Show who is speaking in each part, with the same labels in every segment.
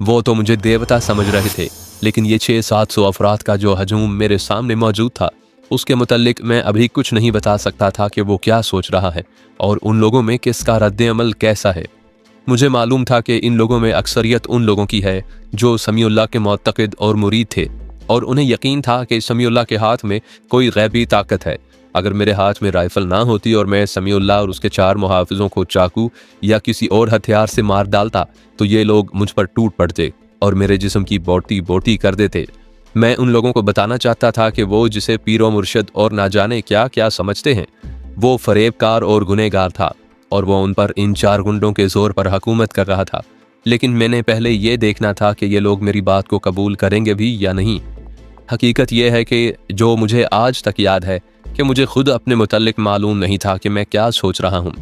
Speaker 1: वो तो मुझे देवता समझ रहे थे, लेकिन ये 600-700 अफराद का जो हजूम मेरे सामने मौजूद था, उसके मुतल्लिक मैं अभी कुछ नहीं बता सकता था कि वो क्या सोच रहा है और उन लोगों में किसका रद्द-ए-अमल कैसा है। मुझे मालूम था कि इन लोगों में अक्सरियत उन लोगों की है जो समीउल्लाह के मुअत्तक़िद और मुरीद थे और उन्हें यकीन था कि समीउल्लाह के हाथ में कोई गैबी ताकत है। अगर मेरे हाथ में राइफल ना होती और मैं समीउल्लाह और उसके 4 मुहाफिजों को चाकू या किसी और हथियार से मार डालता तो ये लोग मुझ पर टूट पड़ते और मेरे जिस्म की बोटी बोटी कर देते। मैं उन लोगों को बताना चाहता था कि वो जिसे पीरो मुर्शद और ना जाने क्या क्या समझते हैं, वो फरेबकार और गुनहगार था और वो उन पर इन 4 गुंडों के जोर पर हुकूमत कर रहा था। लेकिन मैंने पहले ये देखना था कि ये लोग मेरी बात को कबूल करेंगे भी या नहीं। हकीकत यह है कि जो मुझे आज तक याद है कि मुझे खुद अपने मुतल्लिक मालूम नहीं था कि मैं क्या सोच रहा हूँ।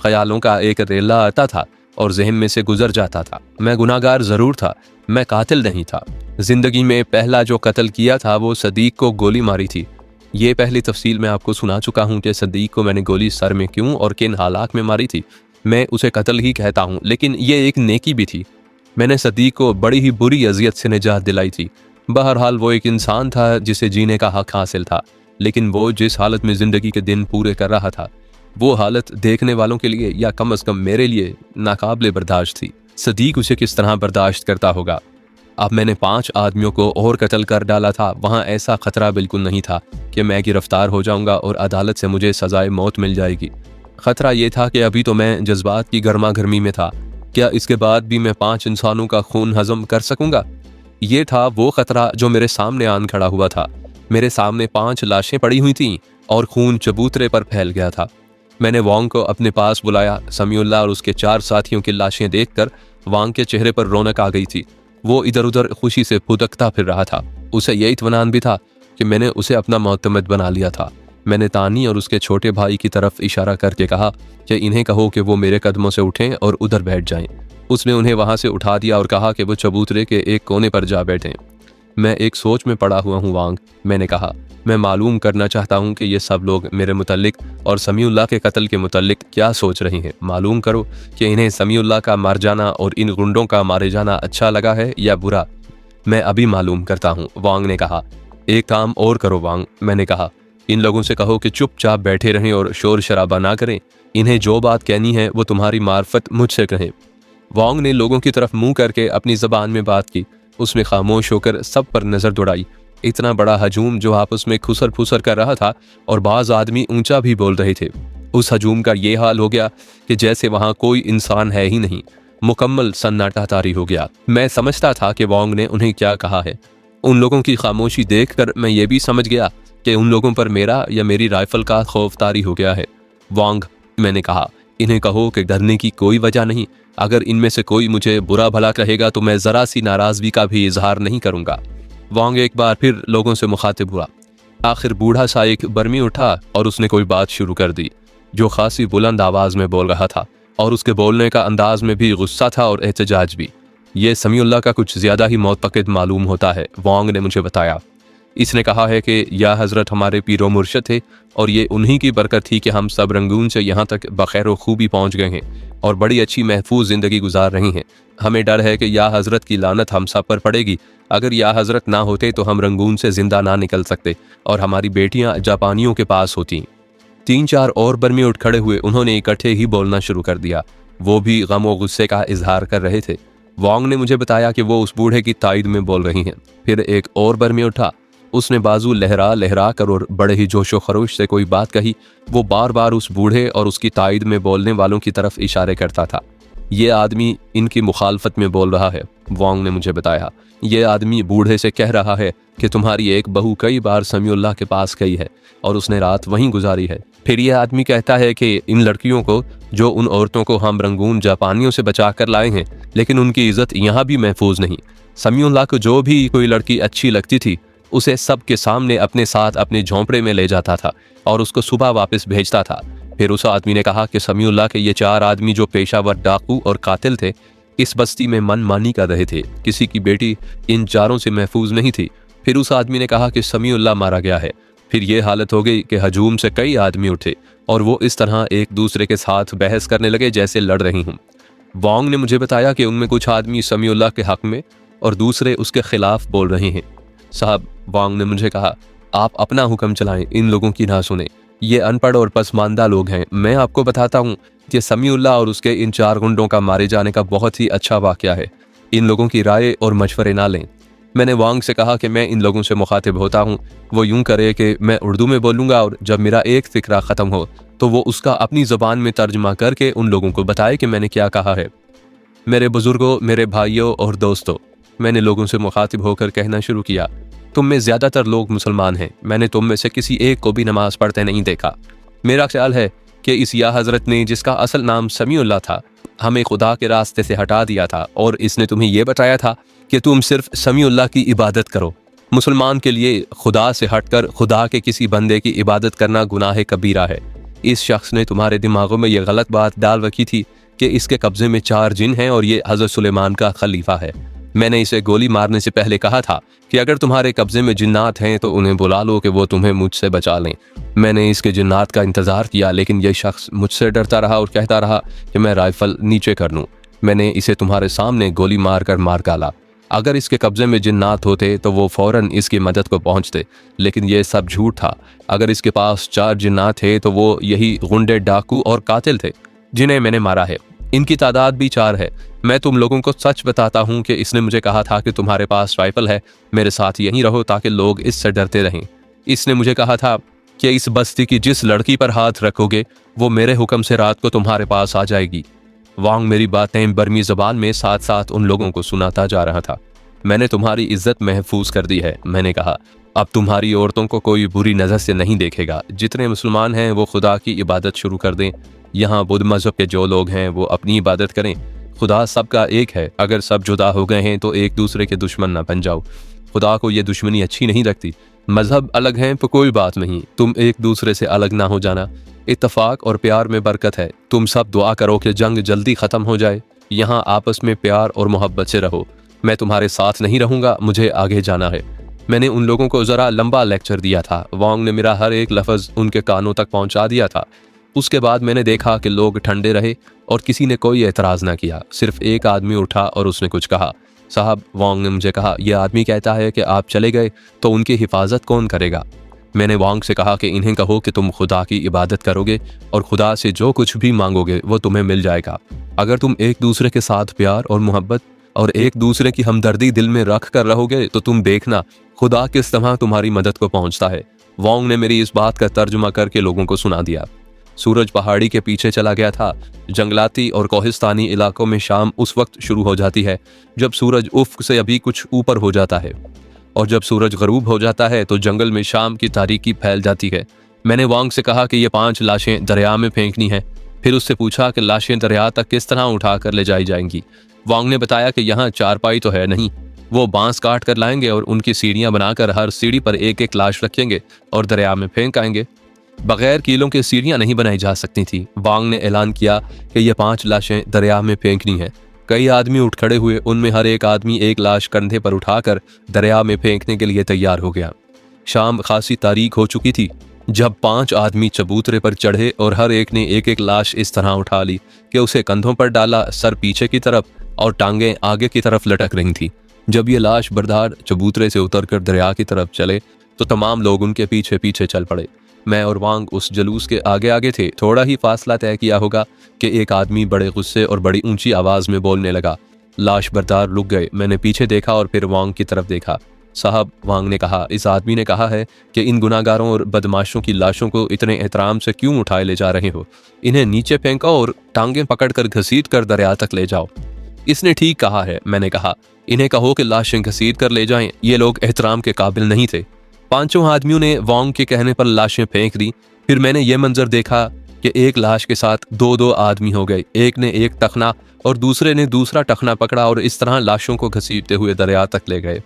Speaker 1: ख्यालों का एक रेला आता था और जहन में से गुजर जाता था। मैं गुनाहगार ज़रूर था, मैं कातिल नहीं था। ज़िंदगी में पहला जो कत्ल किया था वो सदीक को गोली मारी थी। ये पहली तफसील मैं आपको सुना चुका हूँ कि सदीक को मैंने गोली सर में क्यों और किन हालात में मारी थी। मैं उसे कत्ल ही कहता हूँ, लेकिन ये एक नेकी भी थी। मैंने सदीक को बड़ी ही बुरी अजियत से निजात दिलाई थी। बहरहाल वो एक इंसान था जिसे जीने का हक हासिल था, लेकिन वो जिस हालत में ज़िंदगी के दिन पूरे कर रहा था, वो हालत देखने वालों के लिए या कम अज़ कम मेरे लिए नाकाबिले बर्दाश्त थी। सदीक उसे किस तरह बर्दाश्त करता होगा। अब मैंने 5 आदमियों को और कत्ल कर डाला था। वहाँ ऐसा खतरा बिल्कुल नहीं था कि मैं गिरफ्तार हो जाऊंगा और अदालत से मुझे सजाए मौत मिल जाएगी। खतरा ये था कि अभी तो मैं जज्बात की गर्मा गर्मी में था। क्या इसके बाद भी मैं 5 इंसानों का खून हजम कर सकूंगा? ये था वो खतरा जो मेरे सामने आन खड़ा हुआ था। मेरे सामने 5 लाशें पड़ी हुई थीं और खून चबूतरे पर फैल गया था। मैंने वांग को अपने पास बुलाया। समीउल्लाह और उसके 4 साथियों की लाशें देखकर वांग के चेहरे पर रौनक आ गई थी। वो इधर उधर खुशी से फुदकता फिर रहा था। उसे यह इत्मीनान भी था कि मैंने उसे अपना मोअतमद बना लिया था। मैंने तानी और उसके छोटे भाई की तरफ इशारा करके कहा कि इन्हें कहो कि वो मेरे कदमों से उठें और उधर बैठ जाएं। उसने उन्हें वहां से उठा दिया और कहा कि वो चबूतरे के एक कोने पर जा बैठें। मैं एक सोच में पड़ा हुआ हूँ वांग, मैंने कहा। मैं मालूम करना चाहता हूँ कि ये सब लोग मेरे मुतल्लिक और समीउल्लाह के कत्ल के मुतल्लिक क्या सोच रहे हैं। मालूम करो कि इन्हें समीउल्लाह का मर जाना और इन गुंडों का मारे जाना अच्छा लगा है या बुरा। मैं अभी मालूम करता हूँ, वांग ने कहा। एक काम और करो वांग, मैंने कहा। इन लोगों से कहो कि चुपचाप बैठे रहें और शोर शराबा ना करें। इन्हें जो बात कहनी है वो तुम्हारी मार्फत मुझसे कहें। वांग ने लोगों की तरफ मुंह करके अपनी ज़बान में बात की। उसने खामोश होकर सब पर नज़र दौड़ाई। इतना बड़ा हजूम जो आपस में खुसर फुसर कर रहा था और बाज़ आदमी ऊंचा भी बोल रहे थे। उस हजूम का ये हाल हो गया कि जैसे वहाँ कोई इंसान है ही नहीं। मुकम्मल सन्नाटा तारी हो गया। मैं समझता था कि वांग ने उन्हें क्या कहा है। उन लोगों की खामोशी देखकर मैं ये भी समझ गया कि उन लोगों पर मेरा या मेरी राइफल का खौफ तारी हो गया है। वांग, मैंने कहा, इन्हें कहो कि डरने की कोई वजह नहीं। अगर इनमें से कोई मुझे बुरा भला कहेगा तो मैं ज़रा सी नाराज़गी का भी इजहार नहीं करूँगा। वांग एक बार फिर लोगों से मुखातिब हुआ। आखिर बूढ़ा सा एक बर्मी उठा और उसने कोई बात शुरू कर दी जो खासी बुलंद आवाज़ में बोल रहा था और उसके बोलने का अंदाज में भी गुस्सा था और एहतजाज भी। ये समीउल्लाह का कुछ ज़्यादा ही मुअत्तक़िद मालूम होता है, वांग ने मुझे बताया। इसने कहा है कि या हज़रत हमारे पीरो मुर्शद थे और ये उन्हीं की बरकत थी कि हम सब रंगून से यहाँ तक बखैर व खूबी पहुँच गए हैं और बड़ी अच्छी महफूज ज़िंदगी गुजार रही हैं। हमें डर है कि या हज़रत की लानत हम सब पर पड़ेगी। अगर या हज़रत ना होते तो हम रंगून से ज़िंदा ना निकल सकते और हमारी बेटियाँ जापानियों के पास होती। 3-4 और बर्मी उठ खड़े हुए। उन्होंने इकट्ठे ही बोलना शुरू कर दिया। वो भी गम व गुस्से का इजहार कर रहे थे। वांग ने मुझे बताया कि वो उस बूढ़े की तायद में बोल रही हैं। फिर एक और बर्मी उठा। उसने बाजू लहरा लहरा कर और बड़े ही जोशो खरोश से कोई बात कही। वो बार बार उस बूढ़े और उसकी तायद में बोलने वालों की तरफ इशारे करता था। ये आदमी इनकी मुखालफत में बोल रहा है, वांग ने मुझे बताया। ये आदमी बूढ़े से कह रहा है कि तुम्हारी एक बहू कई बार समीउल्लाह के पास गई है और उसने रात वहीं गुजारी है। फिर यह आदमी कहता है कि इन लड़कियों को, जो उन औरतों को हम रंगून जापानियों से बचा कर लाए हैं, लेकिन उनकी इज्जत यहाँ भी महफूज नहीं। समीउल्लाह को जो भी कोई लड़की अच्छी लगती थी उसे सब के सामने अपने साथ अपने झोंपड़े में ले जाता था और उसको सुबह वापस भेजता था। फिर उस आदमी ने कहा कि समीउल्लाह के ये 4 आदमी जो पेशावर डाकू और कातिल थे, इस बस्ती में मनमानी कर रहे थे। किसी की बेटी इन 4 से महफूज नहीं थी। फिर उस आदमी ने कहा कि समीउल्लाह मारा गया है। फिर ये हालत हो गई कि हजूम से कई आदमी उठे और वो इस तरह एक दूसरे के साथ बहस करने लगे जैसे लड़ रही हूँ। वांग ने मुझे बताया कि उनमें कुछ आदमी समीउल्लाह के हक में और दूसरे उसके खिलाफ बोल रहे हैं। साहब, वांग ने मुझे कहा, आप अपना हुक्म चलाएं, इन लोगों की ना सुने। ये अनपढ़ और पसमानदा लोग हैं। मैं आपको बताता हूँ कि समीउल्लाह और उसके इन 4 गुंडों का मारे जाने का बहुत ही अच्छा वाकया है। इन लोगों की राय और मशवरे ना लें। मैंने वांग से कहा कि मैं इन लोगों से मुखातिब होता हूँ, वो यूं करे कि मैं उर्दू में बोलूँगा और जब मेरा एक फिक्रा ख़त्म हो तो वो उसका अपनी ज़बान में तर्जमा करके उन लोगों को बताए कि मैंने क्या कहा है। मेरे बुजुर्गों, मेरे भाइयों और दोस्तों, मैंने लोगों से मुखातिब होकर कहना शुरू किया, तुम में ज़्यादातर लोग मुसलमान हैं। मैंने तुम में से किसी एक को भी नमाज पढ़ते नहीं देखा। मेरा ख्याल है कि इस या हज़रत ने, जिसका असल नाम समीउल्लाह था, हमें खुदा के रास्ते से हटा दिया था और इसने तुम्हें यह बताया था कि तुम सिर्फ समीउल्लाह की इबादत करो। मुसलमान के लिए खुदा से हटकर खुदा के किसी बंदे की इबादत करना गुनाह कबीरा है। इस शख्स ने तुम्हारे दिमागों में यह गलत बात डाल रखी थी कि इसके कब्जे में 4 जिन हैं और ये हज़रत सुलेमान का खलीफा है। मैंने इसे गोली मारने से पहले कहा था कि अगर तुम्हारे कब्जे में जिन्नात हैं तो उन्हें बुला लो कि वो तुम्हें मुझसे बचा लें। मैंने इसके जिन्नात का इंतज़ार किया, लेकिन यह शख्स मुझसे डरता रहा और कहता रहा कि मैं राइफल नीचे कर लूँ। मैंने इसे तुम्हारे सामने गोली मार डाला। अगर इसके कब्जे में जिन्नात होते तो वो फ़ौरन इसकी मदद को पहुंचते, लेकिन ये सब झूठ था। अगर इसके पास 4 जिन्नात थे तो वो यही गुंडे, डाकू और कातिल थे जिन्हें मैंने मारा है। इनकी तादाद भी 4 है। मैं तुम लोगों को सच बताता हूँ कि इसने मुझे कहा था कि तुम्हारे पास राइफल है, मेरे साथ यहीं रहो ताकि लोग इससे डरते रहें। इसने मुझे कहा था कि इस बस्ती की जिस लड़की पर हाथ रखोगे वो मेरे हुक्म से रात को तुम्हारे पास आ जाएगी। वांग मेरी बातें बर्मी ज़बान में साथ साथ उन लोगों को सुनाता जा रहा था। मैंने तुम्हारी इज्जत महफूज कर दी है, मैंने कहा। अब तुम्हारी औरतों को कोई बुरी नज़र से नहीं देखेगा। जितने मुसलमान हैं वो खुदा की इबादत शुरू कर दें। यहाँ बुद्ध मज़हब के जो लोग हैं वो अपनी इबादत करें। खुदा सबका एक है। अगर सब जुदा हो गए हैं तो एक दूसरे के दुश्मन ना बन जाओ। खुदा को ये दुश्मनी अच्छी नहीं लगती। मज़हब अलग हैं तो कोई बात नहीं, तुम एक दूसरे से अलग ना हो जाना। इत्तफाक और प्यार में बरकत है। तुम सब दुआ करो कि जंग जल्दी ख़त्म हो जाए। यहाँ आपस में प्यार और मोहब्बत से रहो। मैं तुम्हारे साथ नहीं रहूँगा, मुझे आगे जाना है। मैंने उन लोगों को ज़रा लंबा लेक्चर दिया था। वांग ने मेरा हर एक लफ्ज़ उनके कानों तक पहुँचा दिया था। उसके बाद मैंने देखा कि लोग ठंडे रहे और किसी ने कोई एतराज़ ना किया। सिर्फ एक आदमी उठा और उसने कुछ कहा। साहब, वांग ने मुझे कहा, यह आदमी कहता है कि आप चले गए तो उनकी हिफाजत कौन करेगा? मैंने वांग से कहा कि इन्हें कहो कि तुम खुदा की इबादत करोगे और खुदा से जो कुछ भी मांगोगे वो तुम्हें मिल जाएगा। अगर तुम एक दूसरे के साथ प्यार और मोहब्बत और एक दूसरे की हमदर्दी दिल में रख कर रहोगे तो तुम देखना खुदा किस तरह तुम्हारी मदद को पहुंचता है। वांग ने मेरी इस बात का तर्जुमा करके लोगों को सुना दिया। सूरज पहाड़ी के पीछे चला गया था। जंगलाती और कोहिस्तानी इलाकों में शाम उस वक्त शुरू हो जाती है जब सूरज उफ़्क़ से अभी कुछ ऊपर हो जाता है, और जब सूरज ग़रूब हो जाता है तो जंगल में शाम की तारीकी फैल जाती है। मैंने वांग से कहा कि ये 5 लाशें दरिया में फेंकनी हैं। फिर उससे पूछा कि लाशें दरिया तक किस तरह उठा कर ले जाई जाएंगी। वांग ने बताया कि यहाँ चारपाई तो है नहीं, वो बांस काट कर लाएंगे और उनकी सीढ़ियाँ बनाकर हर सीढ़ी पर एक एक लाश रखेंगे और दरिया में फेंक आएंगे। बगैर कीलों के सीढ़ियाँ नहीं बनाई जा सकती थी। वांग ने ऐलान किया कि ये 5 लाशें दरिया में फेंकनी हैं। कई आदमी उठ खड़े हुए। उनमें हर एक आदमी एक लाश कंधे पर उठाकर दरिया में फेंकने के लिए तैयार हो गया। शाम खासी तारीक हो चुकी थी जब 5 आदमी चबूतरे पर चढ़े और हर एक ने एक एक लाश इस तरह उठा ली कि उसे कंधों पर डाला, सर पीछे की तरफ और टांगें आगे की तरफ लटक रही थी। जब ये लाश बरदार चबूतरे से उतरकर दरिया की तरफ चले तो तमाम लोग उनके पीछे पीछे चल पड़े। मैं और वांग उस जलूस के आगे आगे थे। थोड़ा ही फासला तय किया होगा कि एक आदमी बड़े गुस्से और बड़ी ऊंची आवाज़ में बोलने लगा। लाश बरदार रुक गए। मैंने पीछे देखा और फिर वांग की तरफ देखा। साहब, वांग ने कहा, इस आदमी ने कहा है कि इन गुनाहगारों और बदमाशों की लाशों को इतने एहतराम से क्यों उठाए ले जा रहे हो? इन्हें नीचे फेंको और टांगें पकड़कर घसीट कर दरिया तक ले जाओ। इसने ठीक कहा है, मैंने कहा। इन्हें कहो कि लाशें घसीट कर ले जाएं। ये लोग एहतराम के काबिल नहीं थे। 5 आदमियों ने वांग के कहने पर लाशें फेंक दी। फिर मैंने ये मंजर देखा कि एक लाश के साथ 2-2 आदमी हो गए। एक ने एक टखना और दूसरे ने दूसरा टखना पकड़ा और इस तरह लाशों को घसीटते हुए दरिया तक ले गए।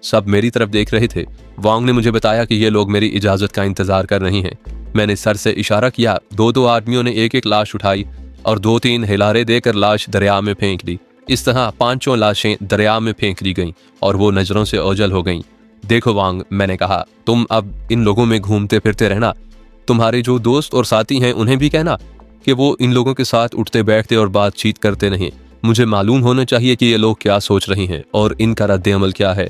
Speaker 1: सब मेरी तरफ देख रहे थे। वांग ने मुझे बताया कि ये लोग मेरी इजाज़त का इंतज़ार कर रहे हैं। मैंने सर से इशारा किया। 2-2 आदमियों ने एक एक लाश उठाई और 2-3 हिलारे देकर लाश दरिया में फेंक दी। इस तरह 5 लाशें दरिया में फेंक दी गईं और वो नज़रों से ओझल हो गईं। देखो वांग, मैंने कहा, तुम अब इन लोगों में घूमते फिरते रहना। तुम्हारे जो दोस्त और साथी हैं उन्हें भी कहना कि वो इन लोगों के साथ उठते बैठते और बातचीत करते नहीं। मुझे मालूम होना चाहिए कि ये लोग क्या सोच रहे हैं और इनका रद्द अमल क्या है।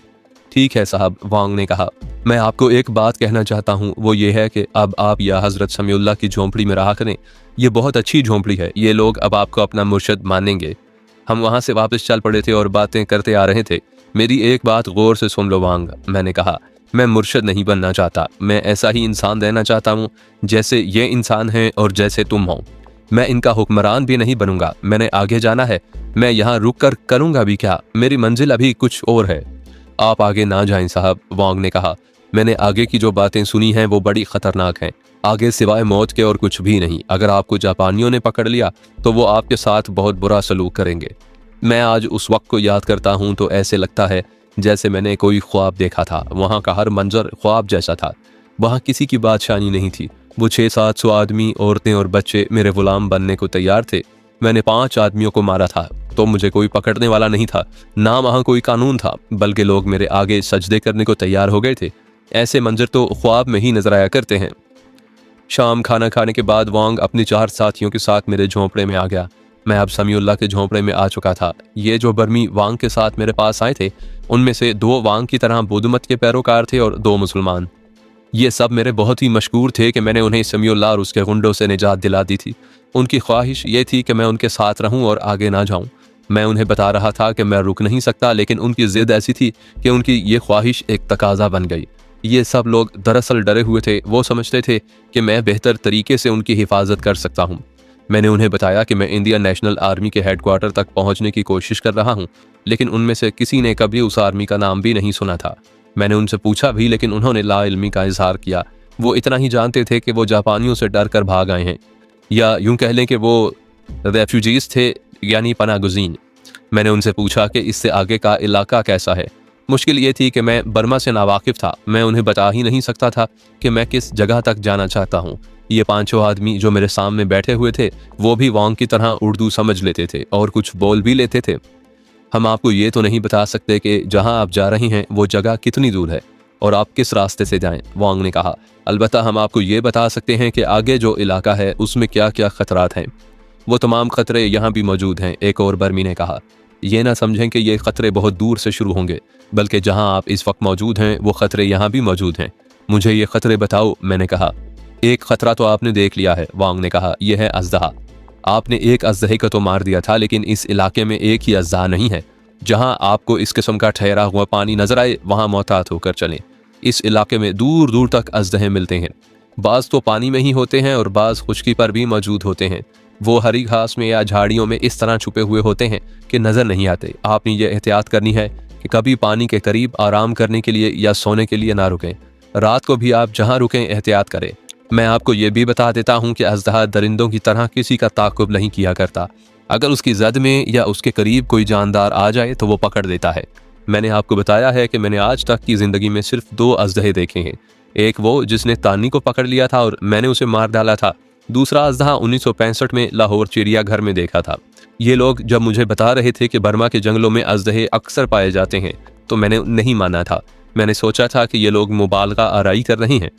Speaker 1: ठीक है साहब, वांग ने कहा। मैं आपको एक बात कहना चाहता हूँ, वो ये है कि अब आप या हजरत समीउल्लाह की झोंपड़ी में रहा करें। ये बहुत अच्छी झोंपड़ी है, ये लोग अब आपको अपना मुर्शद मानेंगे। हम वहाँ से वापस चल पड़े थे और बातें करते आ रहे थे। मेरी एक बात गौर से सुन लो वांग, मैंने कहा। मैं मुर्शद नहीं बनना चाहता, मैं ऐसा ही इंसान रहना चाहता हूँ जैसे ये इंसान हैं और जैसे तुम हो। मैं इनका हुक्मरान भी नहीं बनूंगा। मैंने आगे जाना है, मैं यहाँ रुक कर करूँगा भी क्या? मेरी मंजिल अभी कुछ और है। आप आगे ना जाएं साहब, वांग ने कहा। मैंने आगे की जो बातें सुनी हैं वो बड़ी खतरनाक हैं। आगे सिवाय मौत के और कुछ भी नहीं। अगर आपको जापानियों ने पकड़ लिया तो वो आपके साथ बहुत बुरा सलूक करेंगे। मैं आज उस वक्त को याद करता हूँ तो ऐसे लगता है जैसे मैंने कोई ख्वाब देखा था। वहाँ का हर मंजर ख्वाब जैसा था। वहाँ किसी की बादशाही नहीं थी। वो 600-700 आदमी, औरतें और बच्चे मेरे गुलाम बनने को तैयार थे। मैंने 5 आदमियों को मारा था तो मुझे कोई पकड़ने वाला नहीं था, ना वहाँ कोई कानून था, बल्कि लोग मेरे आगे सजदे करने को तैयार हो गए थे। ऐसे मंजर तो ख्वाब में ही नजर आया करते हैं। शाम खाना खाने के बाद वांग अपने 4 साथियों के साथ मेरे झोंपड़े में आ गया। मैं अब समीउल्लाह के झोंपड़े में आ चुका था। ये जो बर्मी वांग के साथ मेरे पास आए थे, उनमें से 2 वांग की तरह बुद्धमत के पैरोकार थे और 2 मुसलमान। ये सब मेरे बहुत ही मशहूर थे कि मैंने उन्हें समीउल्लाह और उसके गुंडों से निजात दिला दी थी। उनकी ख्वाहिश ये थी कि मैं उनके साथ रहूं और आगे ना जाऊं। मैं उन्हें बता रहा था कि मैं रुक नहीं सकता, लेकिन उनकी जिद ऐसी थी कि उनकी ये ख्वाहिश एक तकाजा बन गई। ये सब लोग दरअसल डरे हुए थे। वो समझते थे कि मैं बेहतर तरीके से उनकी हिफाजत कर सकता हूँ। मैंने उन्हें बताया कि मैं इंडियन नेशनल आर्मी के हेडक्वार्टर तक पहुँचने की कोशिश कर रहा हूँ, लेकिन उनमें से किसी ने कभी उस आर्मी का नाम भी नहीं सुना था। मैंने उनसे पूछा भी, लेकिन उन्होंने लाइल्मी का इजहार किया। वो इतना ही जानते थे कि वो जापानियों से डर कर भाग आए हैं, या यूं कह लें कि वो रेफ्यूजीज थे, यानी पनागुज़ीन। मैंने उनसे पूछा कि इससे आगे का इलाका कैसा है। मुश्किल ये थी कि मैं बर्मा से नावाकिफ था। मैं उन्हें बता ही नहीं सकता था कि मैं किस जगह तक जाना चाहता हूँ। ये 5 आदमी जो मेरे सामने बैठे हुए थे, वो भी वांग की तरह उर्दू समझ लेते थे और कुछ बोल भी लेते थे। हम आपको ये तो नहीं बता सकते कि जहां आप जा रहे हैं वो जगह कितनी दूर है और आप किस रास्ते से जाएं, वांग ने कहा। अलबत्ता हम आपको ये बता सकते हैं कि आगे जो इलाका है उसमें क्या क्या खतरात हैं। वो तमाम खतरे यहाँ भी मौजूद हैं, एक और बर्मी ने कहा। ये ना समझें कि ये खतरे बहुत दूर से शुरू होंगे, बल्कि जहाँ आप इस वक्त मौजूद हैं वो खतरे यहाँ भी मौजूद हैं। मुझे ये खतरे बताओ, मैंने कहा। एक खतरा तो आपने देख लिया है, वांग ने कहा। यह है अजदहा। आपने एक अजदहे को तो मार दिया था, लेकिन इस इलाके में एक ही अजदहा नहीं है। जहां आपको इस किस्म का ठहरा हुआ पानी नजर आए वहां मोहतात होकर चलें। इस इलाके में दूर दूर तक अजदहे मिलते हैं। बाज तो पानी में ही होते हैं और बाज खुश्की पर भी मौजूद होते हैं। वो हरी घास में या झाड़ियों में इस तरह छुपे हुए होते हैं कि नजर नहीं आते। आपने ये एहतियात करनी है कि कभी पानी के करीब आराम करने के लिए या सोने के लिए ना रुकें। रात को भी आप जहां रुकें एहतियात करें। मैं आपको ये भी बता देता हूँ कि अजदहा दरिंदों की तरह किसी का ताक़ुब नहीं किया करता। अगर उसकी जद में या उसके करीब कोई जानदार आ जाए तो वो पकड़ देता है। मैंने आपको बताया है कि मैंने आज तक की ज़िंदगी में सिर्फ 2 अजदहे देखे हैं। एक वो जिसने तानी को पकड़ लिया था और मैंने उसे मार डाला था। दूसरा अजदहा 1965 में लाहौर चिड़ियाघर में देखा था। ये लोग जब मुझे बता रहे थे कि बर्मा के जंगलों में अजदहे अक्सर पाए जाते हैं तो मैंने नहीं माना था। मैंने सोचा था कि ये लोग मुबालगा आराई कर रहे हैं।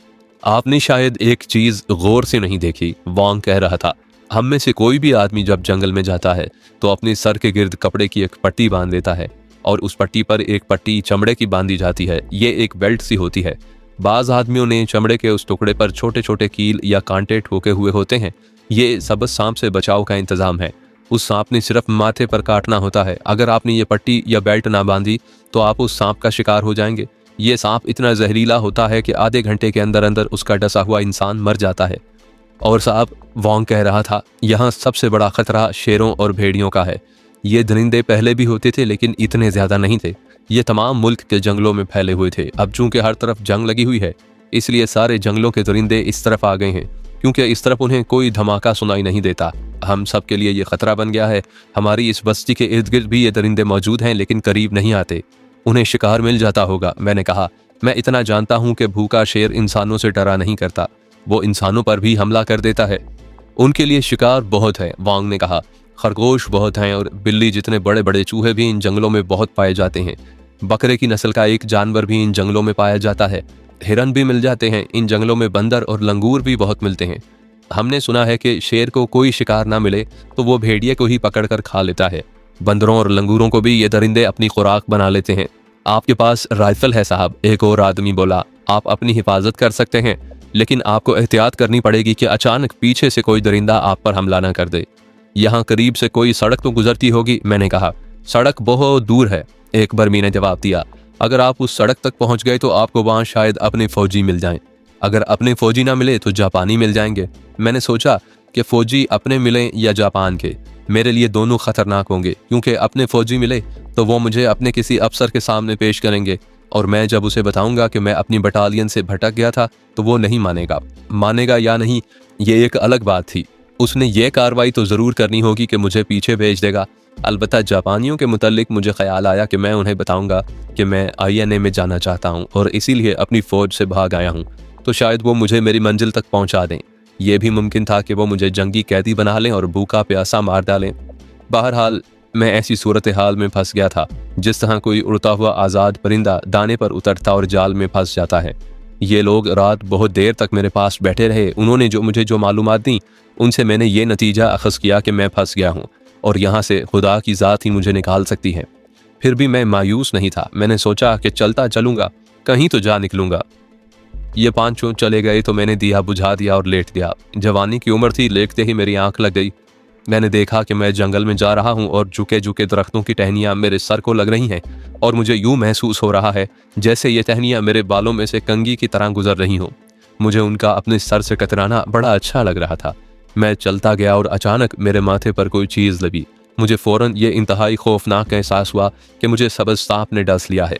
Speaker 1: आपने शायद एक चीज गौर से नहीं देखी, वांग कह रहा था। हम में से कोई भी आदमी जब जंगल में जाता है तो अपने सर के गिर्द कपड़े की एक पट्टी बांध लेता है और उस पट्टी पर एक पट्टी चमड़े की बांधी जाती है। ये एक बेल्ट सी होती है। बाज आदमियों ने चमड़े के उस टुकड़े पर छोटे छोटे कील या कांटे ठोके हुए होते हैं। ये सबस सांप से बचाव का इंतजाम है। उस सांप ने सिर्फ माथे पर काटना होता है। अगर आपने ये पट्टी या बेल्ट ना बांधी तो आप उस सांप का शिकार हो जाएंगे। ये सांप इतना जहरीला होता है कि आधे घंटे के अंदर अंदर उसका डसा हुआ इंसान मर जाता है। और साहब, वांग कह रहा था, यहाँ सबसे बड़ा खतरा शेरों और भेड़ियों का है। ये दरिंदे पहले भी होते थे लेकिन इतने ज्यादा नहीं थे। ये तमाम मुल्क के जंगलों में फैले हुए थे। अब चूंकि हर तरफ जंग लगी हुई है, इसलिए सारे जंगलों के दरिंदे इस तरफ आ गए हैं, क्योंकि इस तरफ उन्हें कोई धमाका सुनाई नहीं देता। हम सब के लिए ये खतरा बन गया है। हमारी इस बस्ती के इर्द गिर्द भी ये दरिंदे मौजूद हैं, लेकिन करीब नहीं आते। उन्हें शिकार मिल जाता होगा, मैंने कहा। मैं इतना जानता हूं कि भूखा शेर इंसानों से डरा नहीं करता, वो इंसानों पर भी हमला कर देता है। उनके लिए शिकार बहुत है, वांग ने कहा। खरगोश बहुत हैं और बिल्ली जितने बड़े बड़े चूहे भी इन जंगलों में बहुत पाए जाते हैं। बकरे की नस्ल का एक जानवर भी इन जंगलों में पाया जाता है। हिरन भी मिल जाते हैं। इन जंगलों में बंदर और लंगूर भी बहुत मिलते हैं। हमने सुना है कि शेर को कोई शिकार ना मिले तो वो भेड़िए को ही पकड़कर खा लेता है। बंदरों और लंगूरों को भी ये दरिंदे अपनी खुराक बना लेते हैं। आपके पास राइफल है साहब, एक और आदमी बोला। आप अपनी हिफाजत कर सकते हैं, लेकिन आपको एहतियात करनी पड़ेगी कि अचानक पीछे से कोई दरिंदा आप पर हमला ना कर दे। यहाँ करीब से कोई सड़क तो गुजरती होगी, मैंने कहा। सड़क बहुत दूर है, एक बर्मी ने जवाब दिया। अगर आप उस सड़क तक पहुंच गए तो आपको वहां शायद अपने फौजी मिल जाएं। अगर अपने फौजी ना मिले तो जापानी मिल जाएंगे। मैंने सोचा कि फौजी अपने मिले या जापान के, मेरे लिए दोनों खतरनाक होंगे, क्योंकि अपने फौजी मिले तो वो मुझे अपने किसी अफसर के सामने पेश करेंगे और मैं जब उसे बताऊंगा कि मैं अपनी बटालियन से भटक गया था तो वो नहीं मानेगा या नहीं, ये एक अलग बात थी। उसने ये कार्रवाई तो ज़रूर करनी होगी कि मुझे पीछे भेज देगा। अलबत्ता जापानियों के मुतालिक मुझे ख्याल आया कि मैं उन्हें बताऊंगा कि मैं INA में जाना चाहता हूं और इसीलिए अपनी फ़ौज से भाग आया हूं, तो शायद वो मुझे मेरी मंजिल तक पहुंचा दें। यह भी मुमकिन था कि वो मुझे जंगी कैदी बना लें और भूखा प्यासा मार डालें। बहरहाल मैं ऐसी सूरत हाल में फंस गया था जिस तरह कोई उड़ता हुआ आज़ाद परिंदा दाने पर उतरता और जाल में फंस जाता है। ये लोग रात बहुत देर तक मेरे पास बैठे रहे। उन्होंने मुझे जो मालूमात दी उनसे मैंने ये नतीजा अखज़ किया कि मैं फंस गया हूँ और यहाँ से खुदा की ज़ात ही मुझे निकाल सकती है। फिर भी मैं मायूस नहीं था। मैंने सोचा कि चलता चलूँगा, कहीं तो जा निकलूँगा। ये पांचों चले गए तो मैंने दिया बुझा दिया और लेट गया। जवानी की उम्र थी, लेटते ही मेरी आंख लग गई। मैंने देखा कि मैं जंगल में जा रहा हूँ और झुके झुके दरख्तों की टहनियाँ मेरे सर को लग रही हैं और मुझे यूं महसूस हो रहा है जैसे ये टहनियाँ मेरे बालों में से कंघी की तरह गुजर रही हों। मुझे उनका अपने सर से कतराना बड़ा अच्छा लग रहा था। मैं चलता गया और अचानक मेरे माथे पर कोई चीज़ लगी। मुझे फ़ौरन ये इंतहाई खौफनाक एहसास हुआ कि मुझे सब्ज़ सांप ने डस लिया है।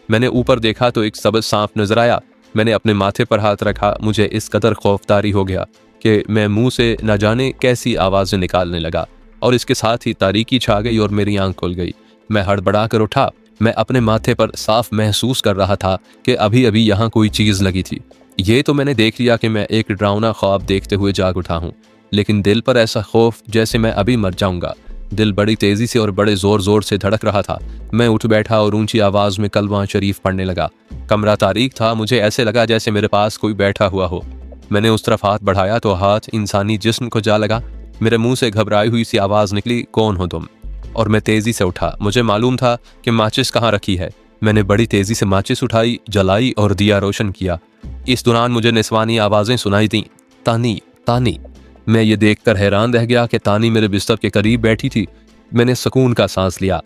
Speaker 1: मैंने ऊपर देखा तो एक सब्ज़ सांप नजर आया। मैंने अपने माथे पर हाथ रखा। मुझे इस कदर खौफदारी हो गया कि मैं मुंह से न जाने कैसी आवाज़ें निकालने लगा और इसके साथ ही तारीकी छा गई और मेरी आंख खुल गई। मैं हड़बड़ा कर उठा। मैं अपने माथे पर साफ महसूस कर रहा था कि अभी अभी यहाँ कोई चीज़ लगी थी। ये तो मैंने देख लिया कि मैं एक डरावना ख्वाब देखते हुए जाग उठा हूँ, लेकिन दिल पर ऐसा खौफ जैसे मैं अभी मर जाऊंगा। दिल बड़ी तेज़ी से और बड़े ज़ोर ज़ोर से धड़क रहा था। मैं उठ बैठा और ऊंची आवाज़ में कलमा शरीफ पढ़ने लगा। कमरा तारीक था। मुझे ऐसे लगा जैसे मेरे पास कोई बैठा हुआ हो। मैंने उस तरफ हाथ बढ़ाया तो हाथ इंसानी जिस्म को जा लगा। मेरे मुंह से घबराई हुई सी आवाज़ निकली, कौन हो तुम? और मैं तेज़ी से उठा। मुझे मालूम था कि माचिस कहाँ रखी है। मैंने बड़ी तेज़ी से माचिस उठाई, जलाई और दिया रोशन किया। इस दौरान मुझे निस्वानी आवाज़ें सुनाई दी, तानी तानी। मैं ये देखकर हैरान रह गया कि तानी मेरे बिस्तर के करीब बैठी थी। मैंने सुकून का सांस लिया।